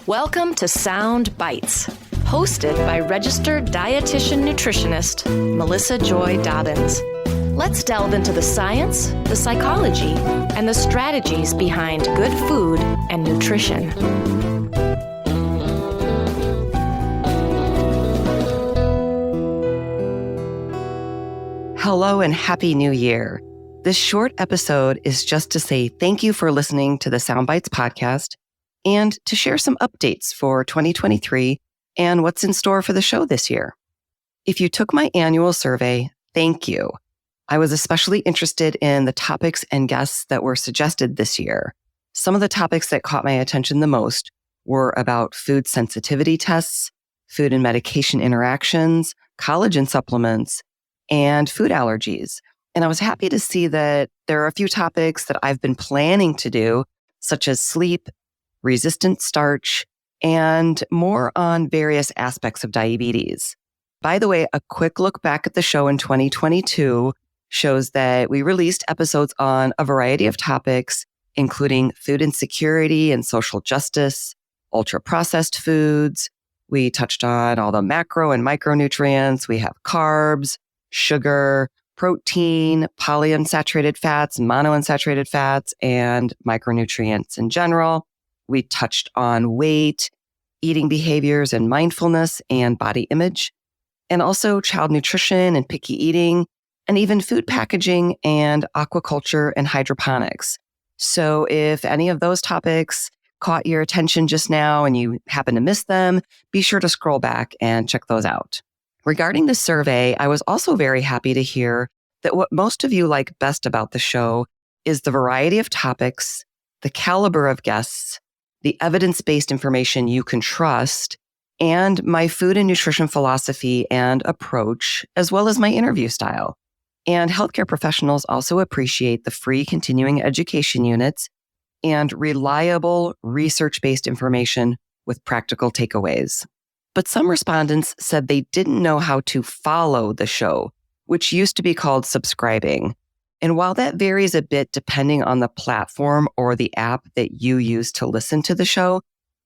Welcome to Sound Bites, hosted by registered dietitian nutritionist Melissa Joy Dobbins. Let's delve into the science, the psychology, and the strategies behind good food and nutrition. Hello and Happy New Year. This short episode is just to say thank you for listening to the Sound Bites podcast and to share some updates for 2023 and what's in store for the show this year. If you took my annual survey, thank you. I was especially interested in the topics and guests that were suggested this year. Some of the topics that caught my attention the most were about food sensitivity tests, food and medication interactions, collagen supplements, and food allergies. And I was happy to see that there are a few topics that I've been planning to do, such as sleep, resistant starch, and more on various aspects of diabetes. By the way, a quick look back at the show in 2022 shows that we released episodes on a variety of topics, including food insecurity and social justice, ultra-processed foods. We touched on all the macro and micronutrients. We have carbs, sugar, protein, polyunsaturated fats, monounsaturated fats, and micronutrients in general. We touched on weight, eating behaviors and mindfulness and body image, and also child nutrition and picky eating, and even food packaging and aquaculture and hydroponics. So if any of those topics caught your attention just now and you happen to miss them, be sure to scroll back and check those out. Regarding the survey, I was also very happy to hear that what most of you like best about the show is the variety of topics, the caliber of guests, the evidence-based information you can trust, and my food and nutrition philosophy and approach, as well as my interview style. And healthcare professionals also appreciate the free continuing education units and reliable research-based information with practical takeaways. But some respondents said they didn't know how to follow the show, which used to be called subscribing. And while that varies a bit depending on the platform or the app that you use to listen to the show,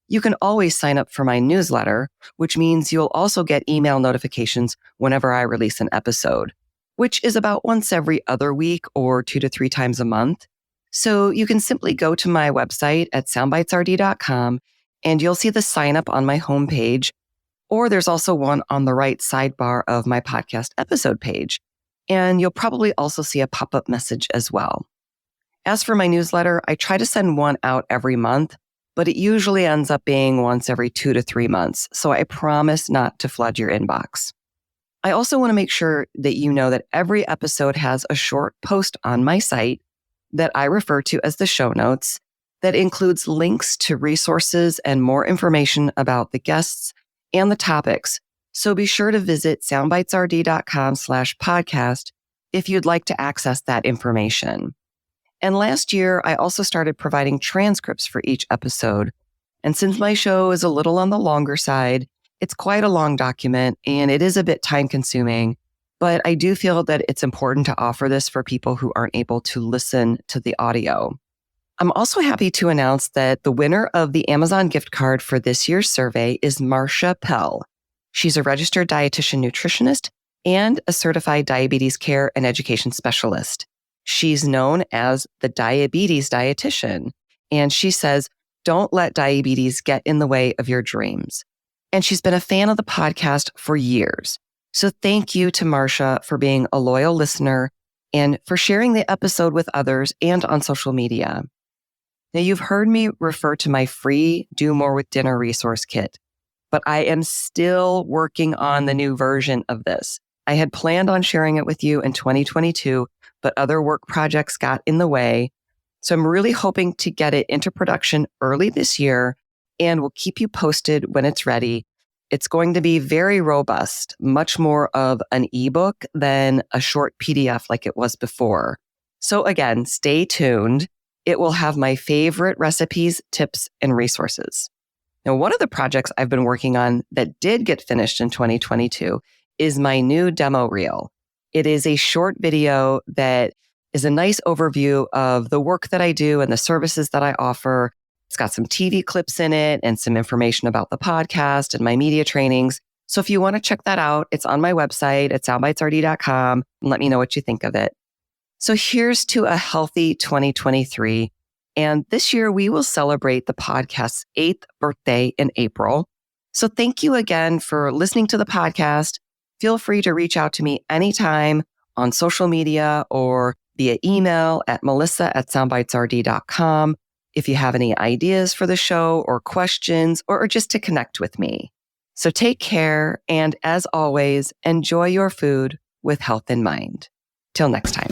you can always sign up for my newsletter, which means you'll also get email notifications whenever I release an episode, which is about once every other week or 2 to 3 times a month. So you can simply go to my website at soundbitesrd.com and you'll see the sign up on my homepage. Or there's also one on the right sidebar of my podcast episode page. And you'll probably also see a pop-up message as well. As for my newsletter, I try to send one out every month, but it usually ends up being once every 2 to 3 months. So I promise not to flood your inbox. I also want to make sure that you know that every episode has a short post on my site that I refer to as the show notes that includes links to resources and more information about the guests and the topics. So be sure to visit soundbitesrd.com/podcast if you'd like to access that information. And last year, I also started providing transcripts for each episode. And since my show is a little on the longer side, it's quite a long document and it is a bit time consuming, but I do feel that it's important to offer this for people who aren't able to listen to the audio. I'm also happy to announce that the winner of the Amazon gift card for this year's survey is Marcia Pell. She's a registered dietitian nutritionist and a certified diabetes care and education specialist. She's known as the diabetes dietitian, and she says, don't let diabetes get in the way of your dreams. And she's been a fan of the podcast for years. So thank you to Marcia for being a loyal listener and for sharing the episode with others and on social media. Now, you've heard me refer to my free Do More with Dinner resource kit, but I am still working on the new version of this. I had planned on sharing it with you in 2022, but other work projects got in the way. So I'm really hoping to get it into production early this year, and we'll keep you posted when it's ready. It's going to be very robust, much more of an ebook than a short PDF like it was before. So again, stay tuned. It will have my favorite recipes, tips, and resources. Now, one of the projects I've been working on that did get finished in 2022 is my new demo reel. It is a short video that is a nice overview of the work that I do and the services that I offer. It's got some TV clips in it and some information about the podcast and my media trainings. So if you want to check that out, it's on my website at soundbitesrd.com and let me know what you think of it. So here's to a healthy 2023. And this year we will celebrate the podcast's 8th birthday in April. So thank you again for listening to the podcast. Feel free to reach out to me anytime on social media or via email at melissa@soundbitesrd.com if you have any ideas for the show or questions or just to connect with me. So take care, and as always, enjoy your food with health in mind. Till next time.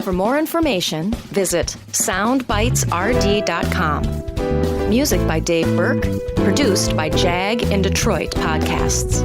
For more information, visit soundbitesrd.com. Music by Dave Burke, produced by Jag in Detroit Podcasts.